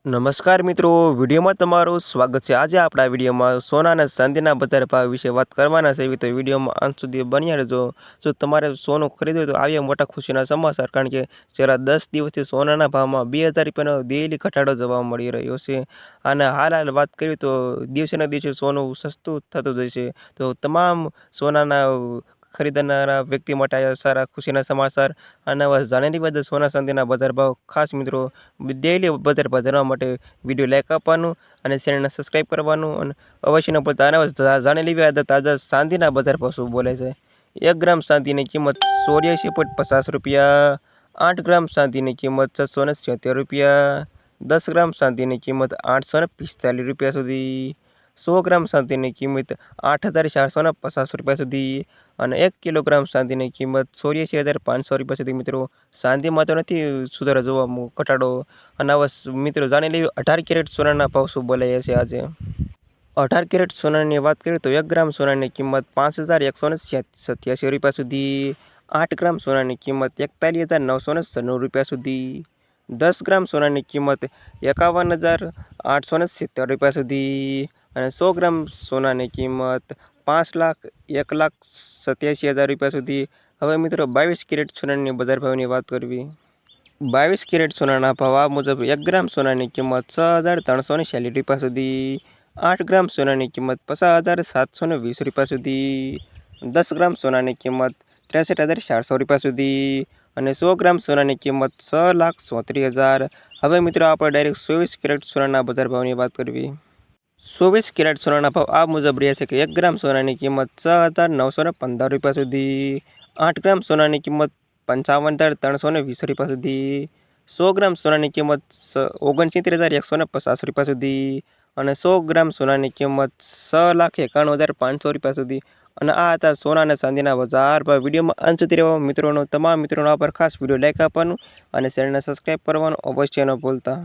નમસ્કાર મિત્રો, વિડીયોમાં તમારું સ્વાગત છે। આજે આપણા વિડીયોમાં સોના અને ચાંદીના બજાર ભાવ વિશે વાત કરવાના છે, તો વિડીયોમાં અંત સુધી બન્યા રહેજો। જો તમારે સોનું ખરીદવું હોય તો આવ્યા મોટા ખુશીના સમાચાર, કારણ કે છેલ્લા 10 દિવસથી સોનાના ભાવમાં 2000 રૂપિયાનો ડેઈલી ઘટાડો જોવા મળી રહ્યો છે। અને હાલ વાત કરીએ તો દિવસેને દિવસે સોનું સસ્તું થતું જાય છે, તો તમામ સોનાના ખરીદનારા વ્યક્તિ માટે આ સારા ખુશીના સમાચાર। અને હવે જાણેલી બધા સોના ચાંદીના બજાર ભાવ ખાસ મિત્રો ડેઈલી બજાર ભાવ જાણવા માટે વિડીયો લાઈક આપવાનું અને ચેનલને સબસ્ક્રાઈબ કરવાનું અને અવશ્ય ન ભૂલતા। અને જાણી લેવી આજે તાજા ચાંદીના બજાર ભાવ શું બોલે છે। 1 ગ્રામ ચાંદીની કિંમત 84.50 રૂપિયા, 8 ગ્રામ ચાંદીની કિંમત 676 રૂપિયા, 10 ગ્રામ ચાંદીની કિંમત 845 રૂપિયા સુધી, 100 ગ્રામ ચાંદીની કિંમત 8450 રૂપિયા સુધી અને 1 કિલોગ્રામ ચાંદીની કિંમત 84,500 રૂપિયા સુધી। મિત્રો ચાંદીમાં તો નથી સુધારો જોવા ઘટાડો। અને હવે મિત્રો જાણી લેવી 18 કેરેટ સોનાના ભાવ શું બોલાયા છે આજે। 18 કેરેટ સોનાની વાત કરીએ તો 1 ગ્રામ સોનાની કિંમત 5,187 રૂપિયા સુધી, 8 ગ્રામ સોનાની કિંમત 41,996 રૂપિયા સુધી, 10 ગ્રામ સોનાની કિંમત 51,870 રૂપિયા સુધી અને 100 ગ્રામ સોનાની કિંમત 5,01,87,000 રૂપિયા સુધી। હવે મિત્રો 22 કેરેટ સોનાની બજાર ભાવની વાત કરવી। 22 કેરેટ સોનાના ભાવ આ મુજબ: 1 ગ્રામ સોનાની કિંમત 6,346 રૂપિયા સુધી, 8 ગ્રામ સોનાની કિંમત 50,720 રૂપિયા સુધી, 10 ગ્રામ સોનાની કિંમત 63,400 રૂપિયા સુધી અને 100 ગ્રામ સોનાની કિંમત 6,37,000। હવે મિત્રો આપણે ડાયરેક્ટ 24 કેરેટ સોનાના બજાર ભાવની વાત કરવી। 24 કેરેટ સોનાના ભાવ આ મુજબ રહ્યા છે કે 1 ગ્રામ સોનાની કિંમત 6,915 રૂપિયા સુધી, 8 ગ્રામ સોનાની કિંમત 55,320 રૂપિયા સુધી, 100 ગ્રામ સોનાની કિંમત 69,150 રૂપિયા સુધી અને 100 ગ્રામ સોનાની કિંમત 6,91,500 રૂપિયા સુધી। અને આ હતા સોના અને ચાંદીના બજાર ભાવ। વિડીયોમાં અંત સુધી રહેવા મિત્રોનો તમામ મિત્રોનો આભાર। ખાસ વિડીયો લાઈક આપવાનું અને ચેનલને સબસ્ક્રાઈબ કરવાનું અવશ્ય ન ભૂલતા।